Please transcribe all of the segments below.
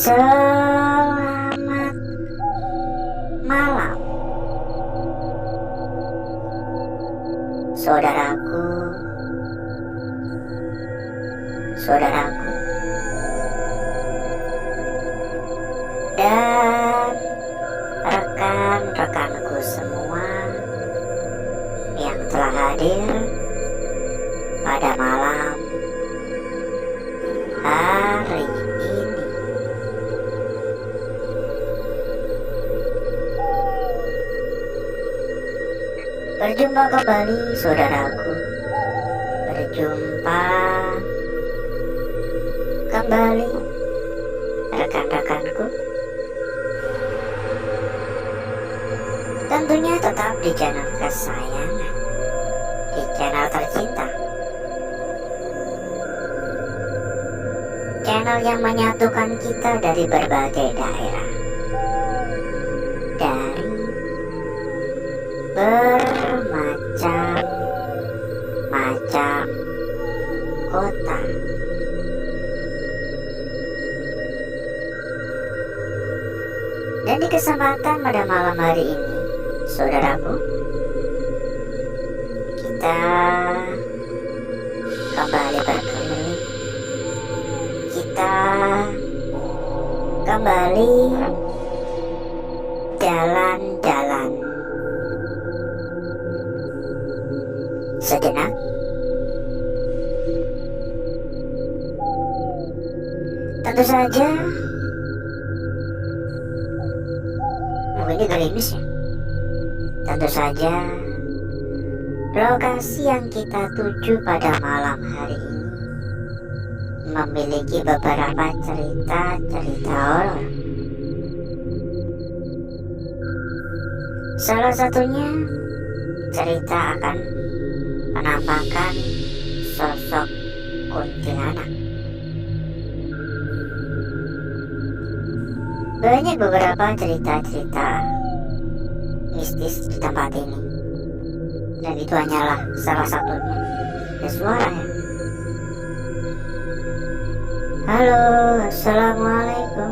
Selamat malam, saudaraku, saudaraku, dan rekan-rekanku semua yang telah hadir pada malam hari ini. Berjumpa kembali, saudaraku. Berjumpa kembali, rekan-rekanku. Tentunya tetap di channel kesayangan, di channel tercinta, channel yang menyatukan kita dari berbagai daerah, dari bermacam-macam kota. Dan di kesempatan pada malam hari ini, saudaraku, kita kembali berkeliling. Kita kembali jalan-jalan sejenak. Tentu saja ini gerimis ya. Tentu saja lokasi yang kita tuju pada malam hari ini memiliki beberapa cerita-cerita horor. Salah satunya cerita akan penampakan sosok kuntilanak. Banyak beberapa cerita-cerita mistis di tempat ini, dan itu hanyalah salah satunya. Ada suara ya. Halo, assalamualaikum.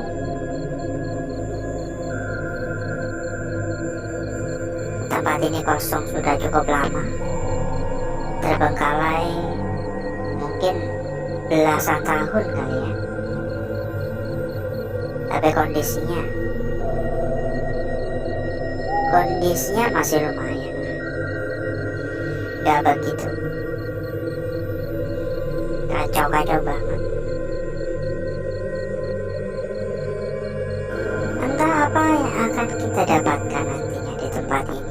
Tempat ini kosong sudah cukup lama, terbengkalai mungkin belasan tahun kali ya. Tapi kondisinya masih lumayan, gak begitu kacau-kacau banget. Entah apa yang akan kita dapatkan nantinya di tempat ini.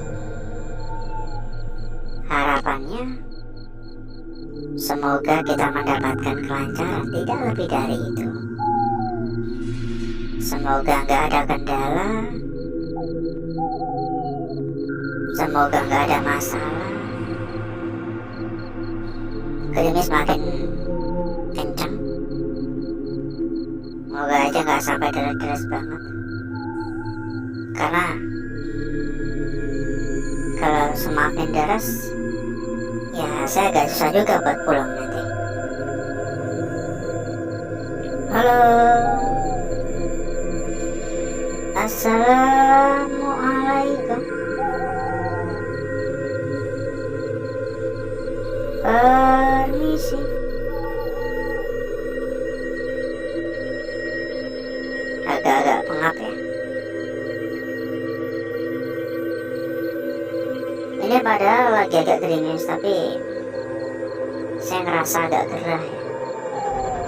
Harapannya semoga kita mendapatkan kelancaran, tidak lebih dari itu. Semoga nggak ada kendala, semoga nggak ada masalah. Gerimis makin kencang, semoga aja nggak sampai deras-deras banget. Karena kalau semakin deras, ya saya agak susah juga buat pulang nanti. Halo, assalamualaikum. Permisi. Agak-agak pengap ya. Ini padahal lagi agak gerimis, tapi saya ngerasa agak gerah ya.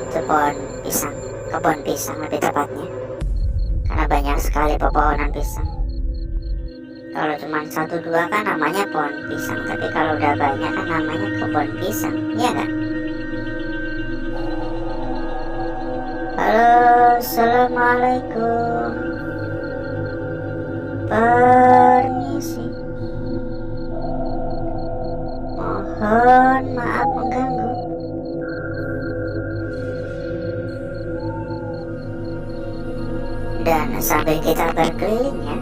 Itu kebun pisang lebih tepatnya. Karena banyak sekali pepohonan pisang. Kalau cuma 1-2 kan namanya pohon pisang, tapi kalau udah banyak kan namanya kebun pisang, iya kan? Halo, assalamualaikum. Permisi. Mohon maaf mengganggu. Dan sambil kita berkeliling ya,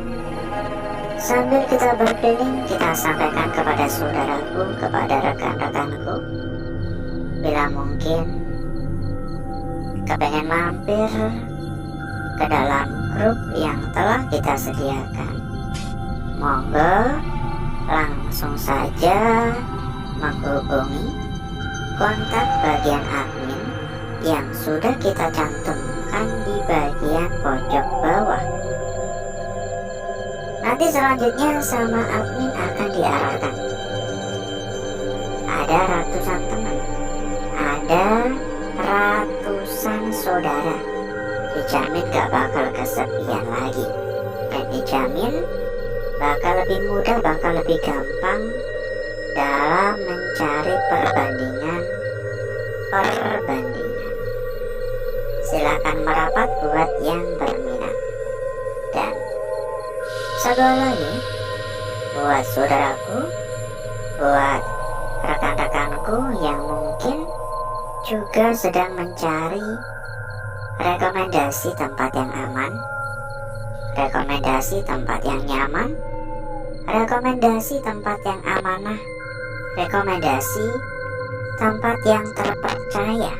kita sampaikan kepada saudaraku, kepada rekan-rekanku, bila mungkin kepengen mampir ke dalam grup yang telah kita sediakan. Monggo langsung saja menghubungi kontak bagian admin yang sudah kita cantumkan di bagian pojok bawah. Nanti selanjutnya sama admin akan diarahkan. Ada ratusan teman, ada ratusan saudara. Dijamin gak bakal kesepian lagi, dan dijamin bakal lebih mudah, bakal lebih gampang dalam mencari perbandingan. Silakan merapat buat yang berminat. Dan satu lagi, buat saudaraku, buat rekan-rekanku yang mungkin juga sedang mencari rekomendasi tempat yang aman, rekomendasi tempat yang nyaman, rekomendasi tempat yang amanah, rekomendasi tempat yang terpercaya.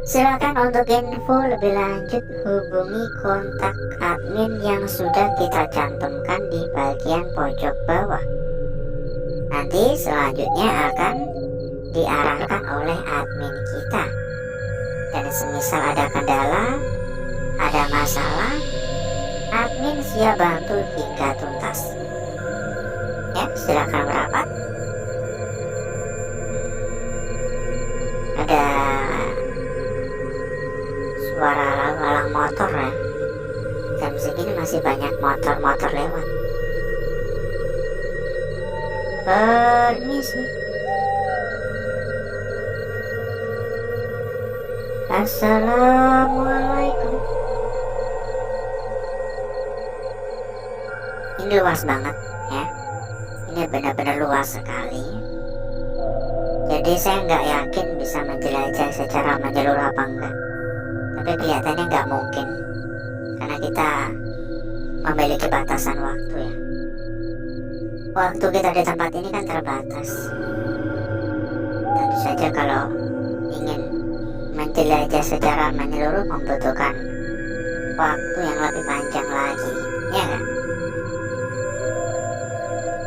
Silakan untuk info lebih lanjut hubungi kontak admin yang sudah kita cantumkan di bagian pojok bawah. Nanti selanjutnya akan diarahkan oleh admin kita. Dan semisal ada kendala, ada masalah, admin siap bantu hingga tuntas. Ya, silakan merapat. Ada suara lalu-lalang motor ya. Jam segini masih banyak motor-motor lewat. Permisi. Assalamualaikum. Ini luas banget ya. Ini benar-benar luas sekali. Jadi saya nggak yakin bisa menjelajah secara menyeluruh apa enggak. Tapi kelihatannya nggak mungkin, karena kita memiliki batasan waktu ya. Waktu kita di tempat ini kan terbatas. Tentu saja kalau ingin menjelajah secara menyeluruh membutuhkan waktu yang lebih panjang lagi, ya kan?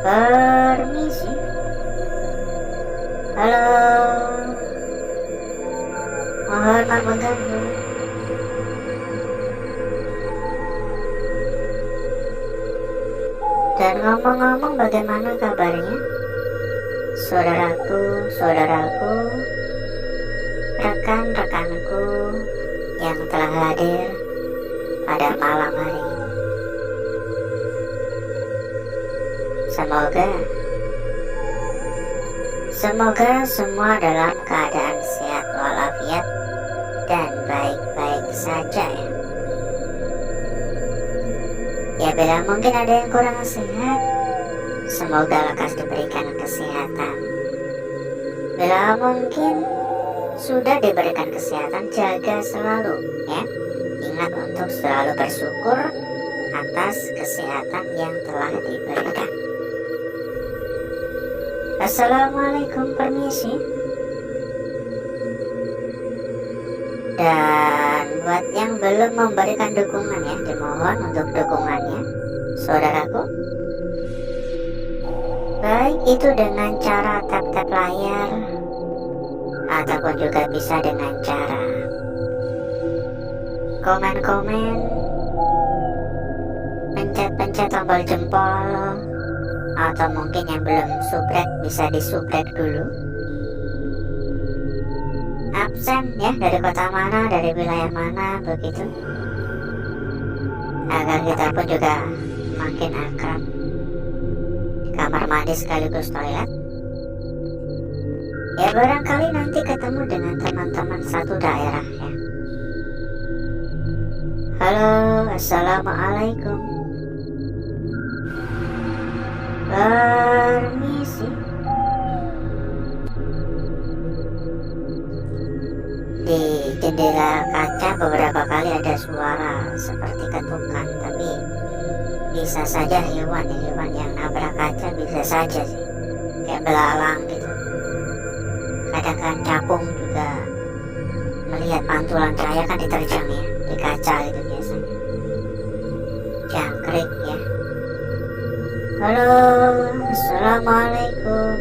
Permisi. Halo. Mohon maaf mengganggu. Dan ngomong-ngomong, bagaimana kabarnya? Saudaraku, rekan-rekanku yang telah hadir pada malam hari ini. Semoga semua dalam keadaan sehat walafiat dan baik-baik saja ya. Ya, bila mungkin ada yang kurang sehat, semoga lekas diberikan kesehatan. Bila mungkin sudah diberikan kesehatan, jaga selalu ya. Ingat untuk selalu bersyukur atas kesehatan yang telah diberikan. Assalamualaikum, permisi. Dan buat yang belum memberikan dukungan ya, dimohon untuk dukungannya, saudaraku. Baik itu dengan cara tap-tap layar, ataupun juga bisa dengan cara komen-komen, pencet-pencet tombol jempol, atau mungkin yang belum subscribe bisa di-subscribe dulu. Absen ya, dari kota mana, dari wilayah mana, begitu, agar kita pun juga makin akrab. Kamar mandi sekaligus toilet. Ya, barangkali nanti ketemu dengan teman-teman satu daerah ya. Halo, assalamualaikum. Permisi. Di jendela kaca beberapa kali ada suara seperti ketukan, tapi bisa saja hewan yang nabrak kaca, bisa saja sih, kayak belalang gitu. Kadang kan capung juga lihat pantulan cahaya kan diterjang ya di kaca itu biasanya. Jangkrik ya. Halo, assalamualaikum.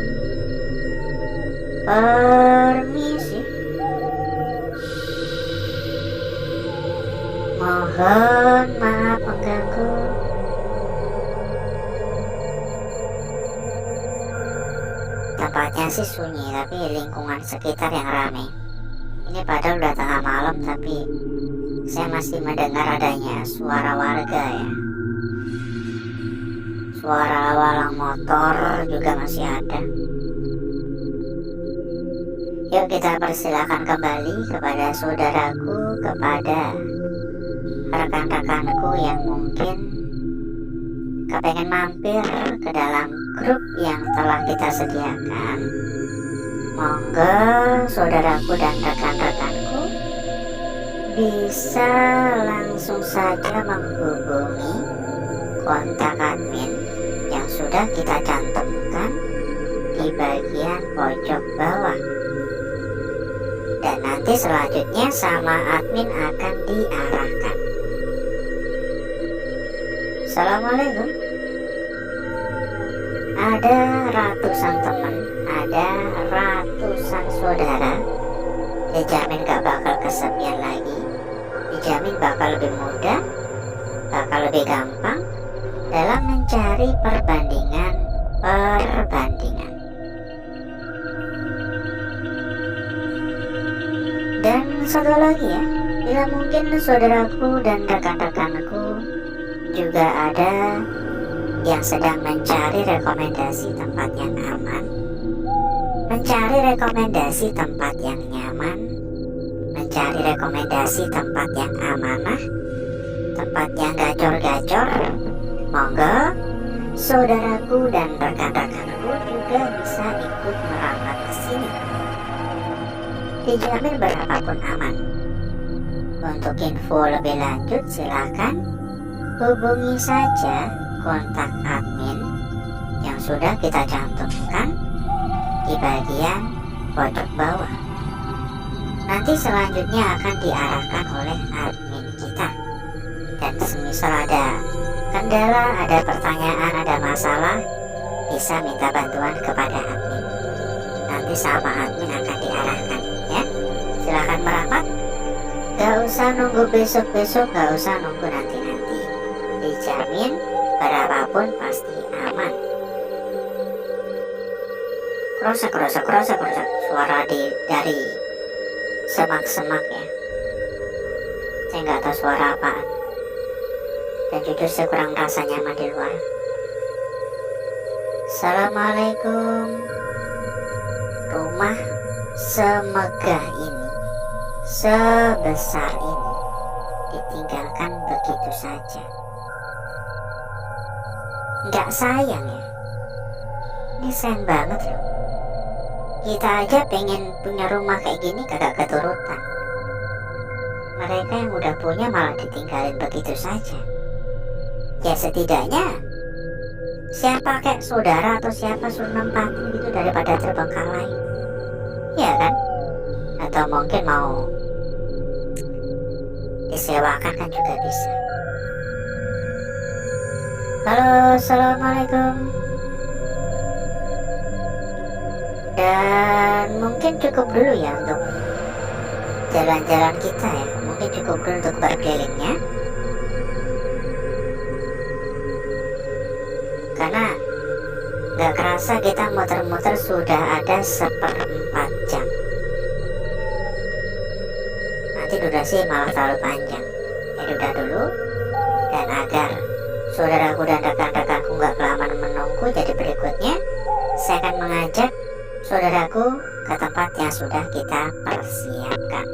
Permisi. Mohon maaf mengganggu. Tempatnya sih sunyi, tapi lingkungan sekitar yang ramai. Ini padahal udah tengah malam, tapi saya masih mendengar adanya suara warga ya. Suara walang motor juga masih ada. Yuk kita persilakan kembali kepada saudaraku, kepada rekan-rekanku yang mungkin kepengen mampir ke dalam grup yang telah kita sediakan. Monggo saudaraku dan rekan-rekanku bisa langsung saja menghubungi kontak admin yang sudah kita cantumkan di bagian pojok bawah. Dan nanti selanjutnya sama admin akan diarahkan. Assalamualaikum. Ada ratusan teman, ada ratusan saudara. Dijamin gak bakal kesepian lagi. Dijamin bakal lebih mudah, bakal lebih gampang dalam mencari perbandingan. Dan satu lagi ya, bila mungkin saudaraku dan rekan-rekanku juga ada yang sedang mencari rekomendasi tempat yang aman, mencari rekomendasi tempat yang nyaman, mencari rekomendasi tempat yang amanah, tempat yang gacor-gacor, monggo saudaraku dan rekan-rekanku juga bisa ikut merapat ke sini. Dijamin berapapun aman. Untuk info lebih lanjut silakan hubungi saja kontak admin yang sudah kita cantumkan di bagian pojok bawah. Nanti selanjutnya akan diarahkan oleh admin kita. Dan semisal ada kendala, ada pertanyaan, ada masalah, bisa minta bantuan kepada admin. Nanti sama admin akan diarahkan ya. Silakan merapat. Gak usah nunggu besok-besok, gak usah nunggu nanti-nanti. Dijamin berapapun pasti aman. Krosak suara dari semak-semak ya. Saya nggak tahu suara apaan. Dan jujur saya kurang rasa nyaman di luar. Assalamualaikum. Rumah semegah ini, sebesar ini, ditinggalkan begitu saja. Nggak sayang ya? Ini sayang banget loh. Kita aja pengen punya rumah kayak gini kagak keturutan. Mereka yang udah punya malah ditinggalin begitu saja. Ya setidaknya siapa kayak saudara atau siapa suruh nempatin gitu daripada terbengkalai. Ya kan? Atau mungkin mau disewakan kan juga bisa. Halo, assalamualaikum. Dan mungkin cukup dulu ya untuk jalan-jalan kita ya. Mungkin cukup dulu untuk berkelilingnya. Karena gak kerasa kita muter-muter sudah ada 1/4 jam. Nanti durasi malah terlalu panjang. Jadi udah dulu. Dan agar saudaraku dan rekan-rekanku gak kelamaan menunggu, jadi berikutnya saya akan mengajak saudaraku ke tempat yang sudah kita persiapkan.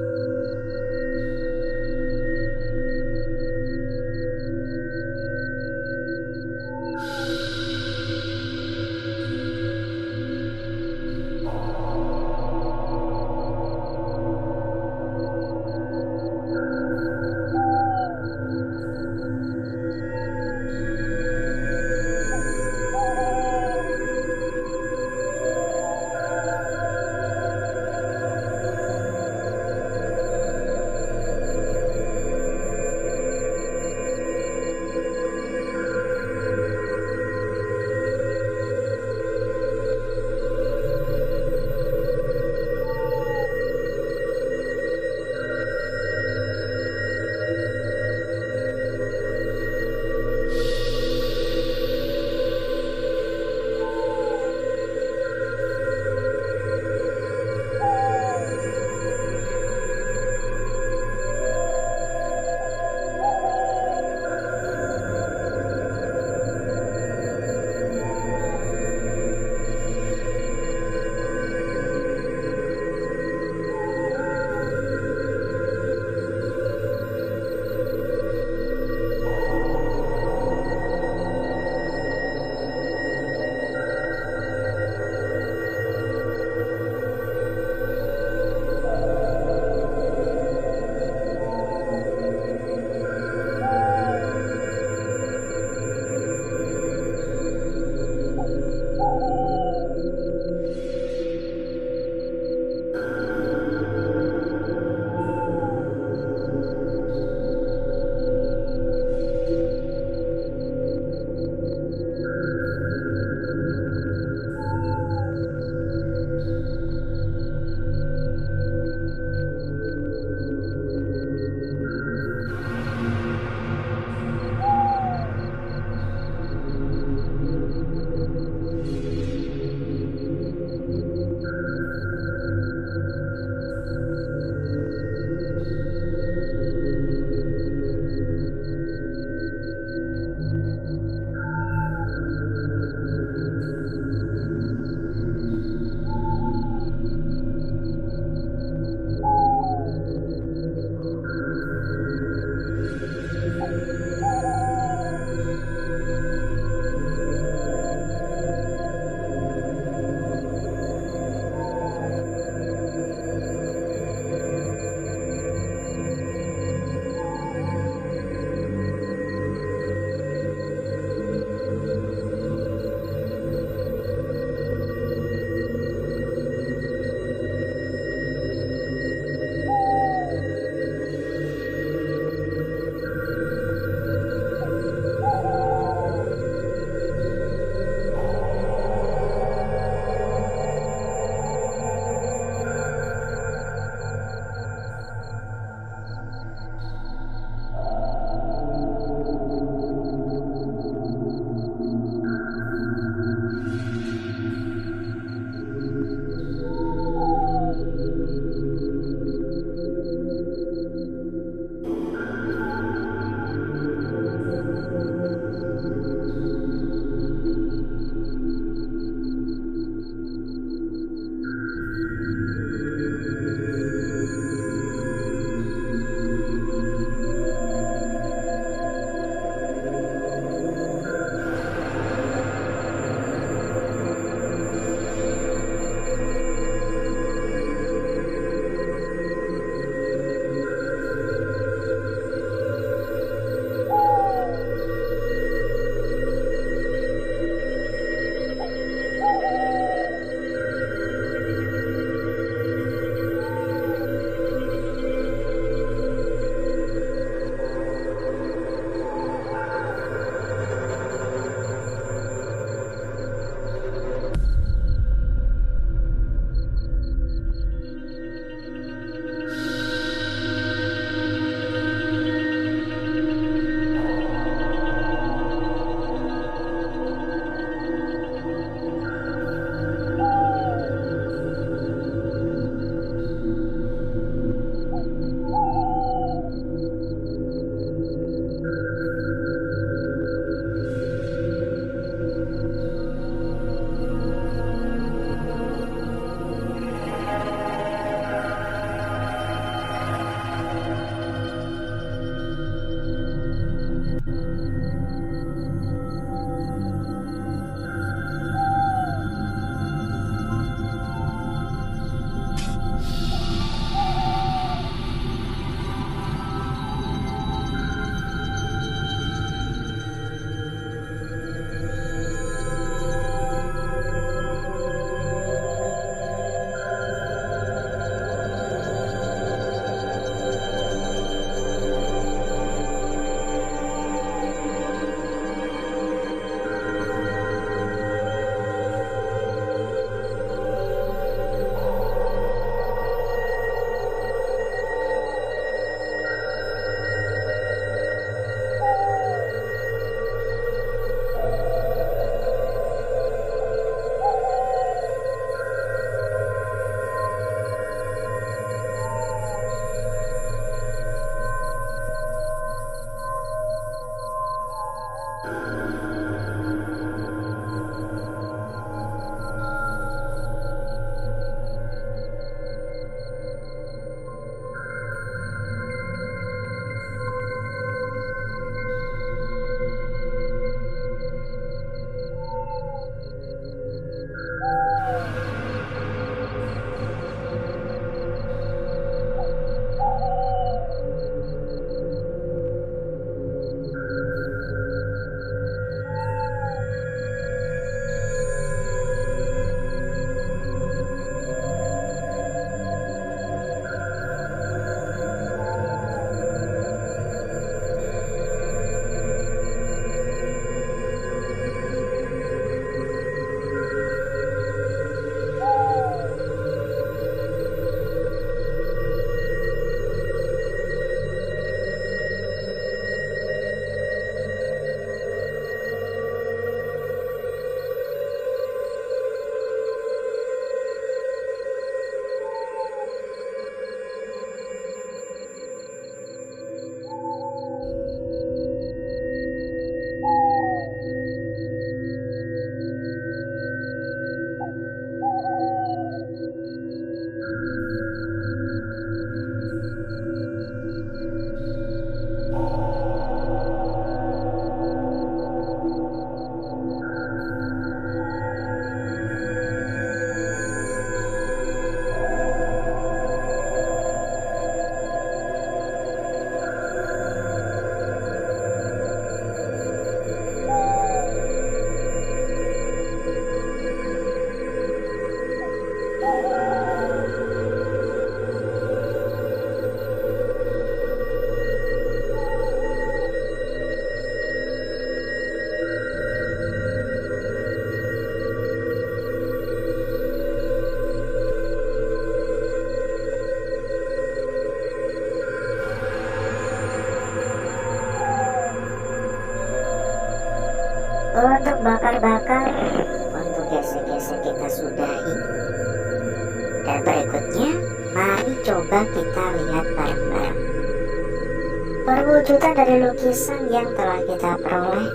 Untuk bakar-bakar, untuk gesek-gesek kita sudahi. Dan berikutnya, mari coba kita lihat bareng-bareng perwujudan dari lukisan yang telah kita peroleh,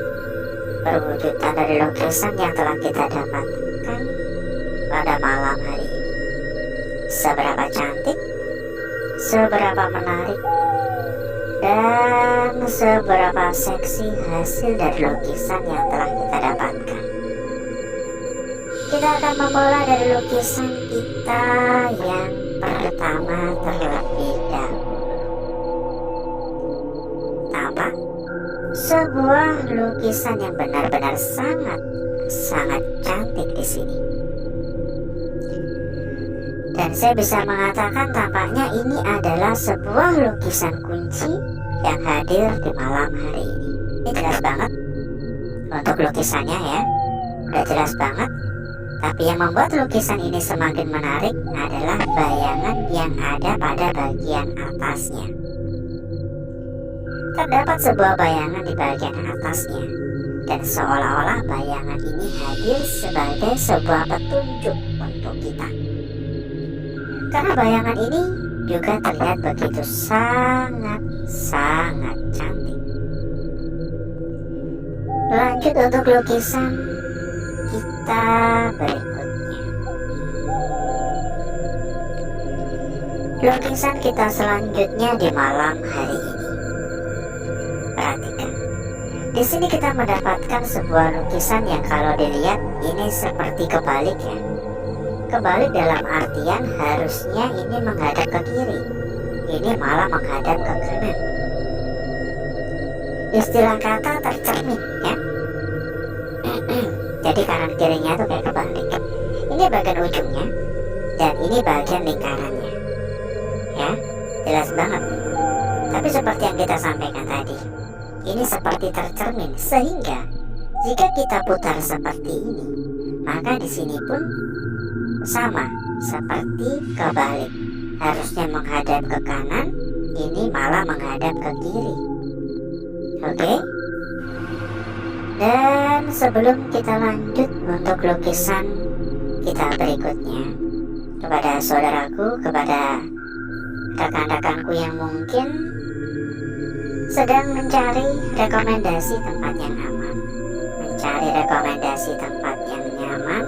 perwujudan dari lukisan yang telah kita dapatkan pada malam hari ini. Seberapa cantik, seberapa menarik, dan seberapa seksi hasil dari lukisan yang telah kita dapatkan. Kita akan memulai dari lukisan kita yang pertama terlebih dahulu. Tampak sebuah lukisan yang benar-benar sangat cantik di sini. Dan saya bisa mengatakan tampaknya ini adalah sebuah lukisan kunci yang hadir di malam hari ini. Ini jelas banget untuk lukisannya ya, udah jelas banget. Tapi yang membuat lukisan ini semakin menarik adalah bayangan yang ada pada bagian atasnya. Terdapat sebuah bayangan di bagian atasnya, dan seolah-olah bayangan ini hadir sebagai sebuah petunjuk untuk kita. Karena bayangan ini juga terlihat begitu sangat cantik. Lanjut untuk lukisan kita berikutnya. Lukisan kita selanjutnya di malam hari ini. Perhatikan. Di sini kita mendapatkan sebuah lukisan yang kalau dilihat ini seperti kebalik ya. Kebalik dalam artian harusnya ini menghadap ke kiri, ini malah menghadap ke kanan. Istilah kata tercermin ya. Jadi kanan kirinya tuh kayak kebalik. Ini bagian ujungnya dan ini bagian lingkarannya. Ya, jelas banget. Tapi seperti yang kita sampaikan tadi, ini seperti tercermin sehingga jika kita putar seperti ini, maka di sini pun sama seperti kebalik. Harusnya menghadap ke kanan, ini malah menghadap ke kiri. Oke? Dan sebelum kita lanjut untuk lukisan kita berikutnya, kepada saudaraku, kepada rekan-rekanku yang mungkin sedang mencari rekomendasi tempat yang aman, mencari rekomendasi tempat yang nyaman,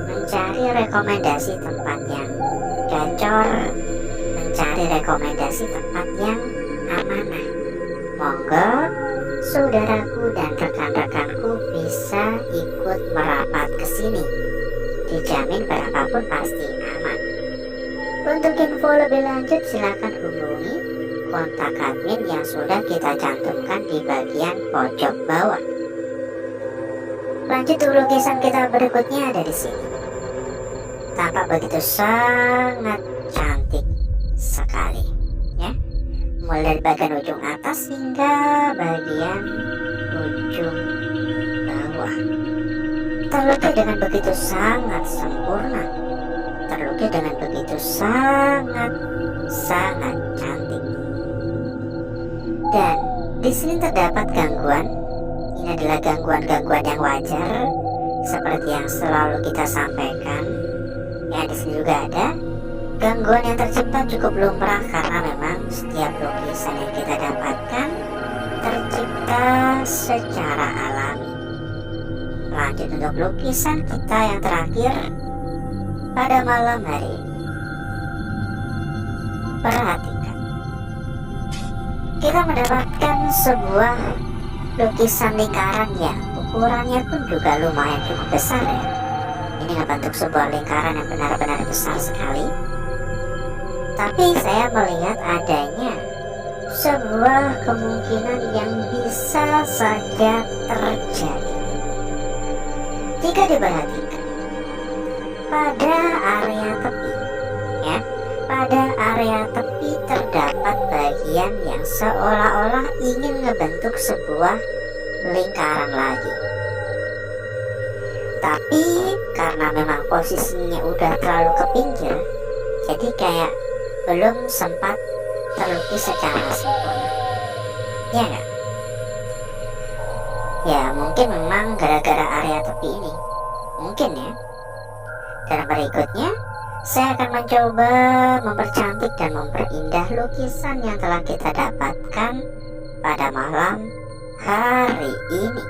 mencari rekomendasi tempat yang gacor, mencari rekomendasi tempat yang amanah. Monggo saudaraku dan rekan-rekanku bisa ikut merapat ke sini. Dijamin berapapun pasti aman. Untuk info lebih lanjut silakan hubungi kontak admin yang sudah kita cantumkan di bagian pojok bawah. Lanjut dulu lukisan kita berikutnya ada di sini. Tampak begitu sangat cantik sekali, ya. Mulai dari bagian ujung atas hingga bagian ujung bawah. Terlukis dengan begitu sangat sempurna, terlukis dengan begitu sangat cantik. Dan di sini terdapat gangguan. Ini adalah gangguan-gangguan yang wajar, seperti yang selalu kita sampaikan. Ya, di sini juga ada gangguan yang tercipta cukup lumrah karena memang setiap lukisan yang kita dapatkan tercipta secara alami. Lanjut untuk lukisan kita yang terakhir pada malam hari ini. Perhatikan, kita mendapatkan sebuah lukisan lingkaran yang ukurannya pun juga lumayan cukup besar, ya. Ini membentuk sebuah lingkaran yang benar-benar besar sekali. Tapi saya melihat adanya sebuah kemungkinan yang bisa saja terjadi. Jika diperhatikan pada area tepi, ya, pada area tepi terdapat bagian yang seolah-olah ingin membentuk sebuah lingkaran lagi. Tapi karena memang posisinya udah terlalu ke pinggir, jadi kayak belum sempat terlukis secara sempurna. Ya nggak? Ya mungkin memang gara-gara area tepi ini. Mungkin ya. Dan berikutnya saya akan mencoba mempercantik dan memperindah lukisan yang telah kita dapatkan pada malam hari ini.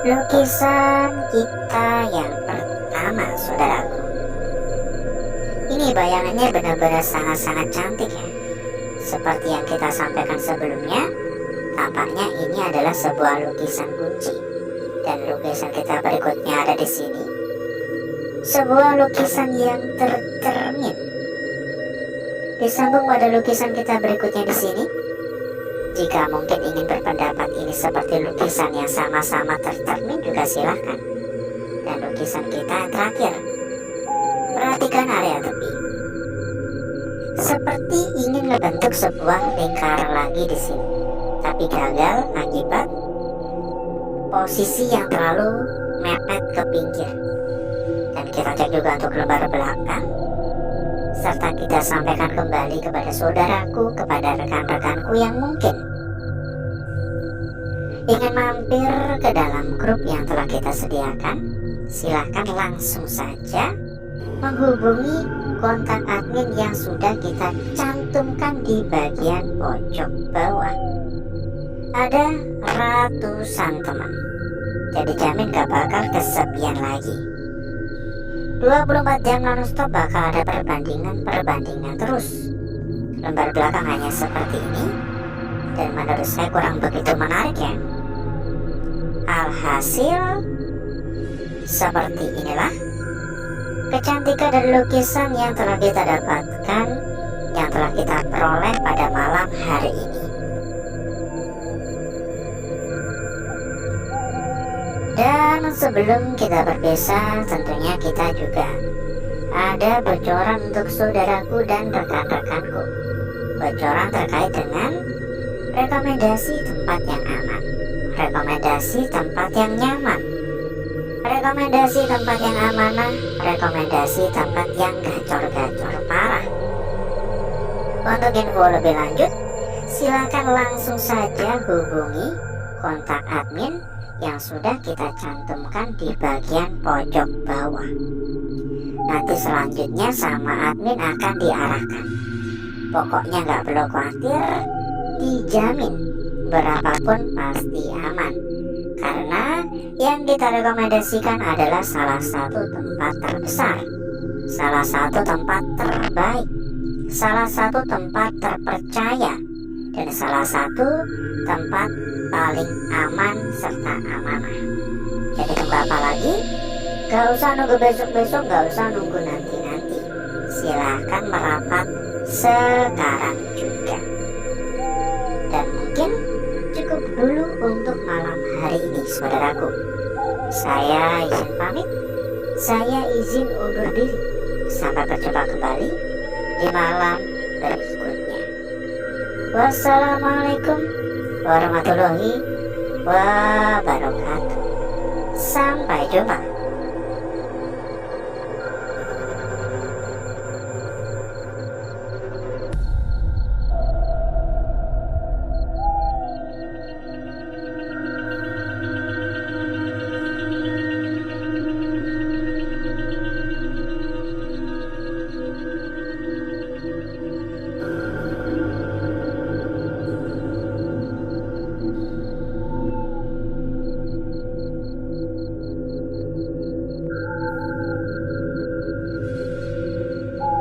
Lukisan kita yang pertama, saudaraku. Ini bayangannya benar-benar sangat-sangat cantik, ya. Seperti yang kita sampaikan sebelumnya, tampaknya ini adalah sebuah lukisan kunci. Dan lukisan kita berikutnya ada di sini. Sebuah lukisan yang tercermin Disambung pada lukisan kita berikutnya di sini. Jika mungkin ingin berpendapat ini seperti lukisan yang sama-sama tercermin juga silahkan. Dan lukisan kita yang terakhir, perhatikan area tepi. Seperti ingin membentuk sebuah lingkaran lagi di sini, tapi gagal akibat posisi yang terlalu mepet ke pinggir. Dan kita cek juga untuk lembar belakang, serta kita sampaikan kembali kepada saudaraku, kepada rekan-rekanku yang mungkin ingin mampir ke dalam grup yang telah kita sediakan. Silahkan langsung saja menghubungi kontak admin yang sudah kita cantumkan di bagian pojok bawah. Ada ratusan teman, jadi jamin gak bakal kesepian lagi. 24 jam non-stop bakal ada perbandingan terus. Lembar belakang hanya seperti ini, dan menurut saya kurang begitu menarik ya. Alhasil seperti inilah kecantikan dari lukisan yang telah kita dapatkan, yang telah kita peroleh pada malam hari ini. Dan sebelum kita berpisah, tentunya kita juga ada bocoran untuk saudaraku dan rekan-rekanku. Bocoran terkait dengan rekomendasi tempat yang aman, rekomendasi tempat yang nyaman, rekomendasi tempat yang amanah, rekomendasi tempat yang gacor-gacor parah. Untuk info lebih lanjut, silakan langsung saja hubungi kontak admin yang sudah kita cantumkan di bagian pojok bawah. Nanti selanjutnya sama admin akan diarahkan. Pokoknya nggak perlu khawatir, dijamin berapapun pasti aman. Karena yang kita rekomendasikan adalah salah satu tempat terbesar, salah satu tempat terbaik, salah satu tempat terpercaya, dan salah satu tempat paling aman serta amanah. Jadi tunggu apa lagi? Gak usah nunggu besok-besok, gak usah nunggu nanti-nanti. Silahkan merapat sekarang juga. Dan mungkin cukup dulu untuk malam hari ini, saudaraku. Saya izin pamit, saya izin undur diri. Sampai berjumpa kembali di malam berikutnya. Wassalamualaikum warahmatullahi wabarakatuh. Sampai jumpa.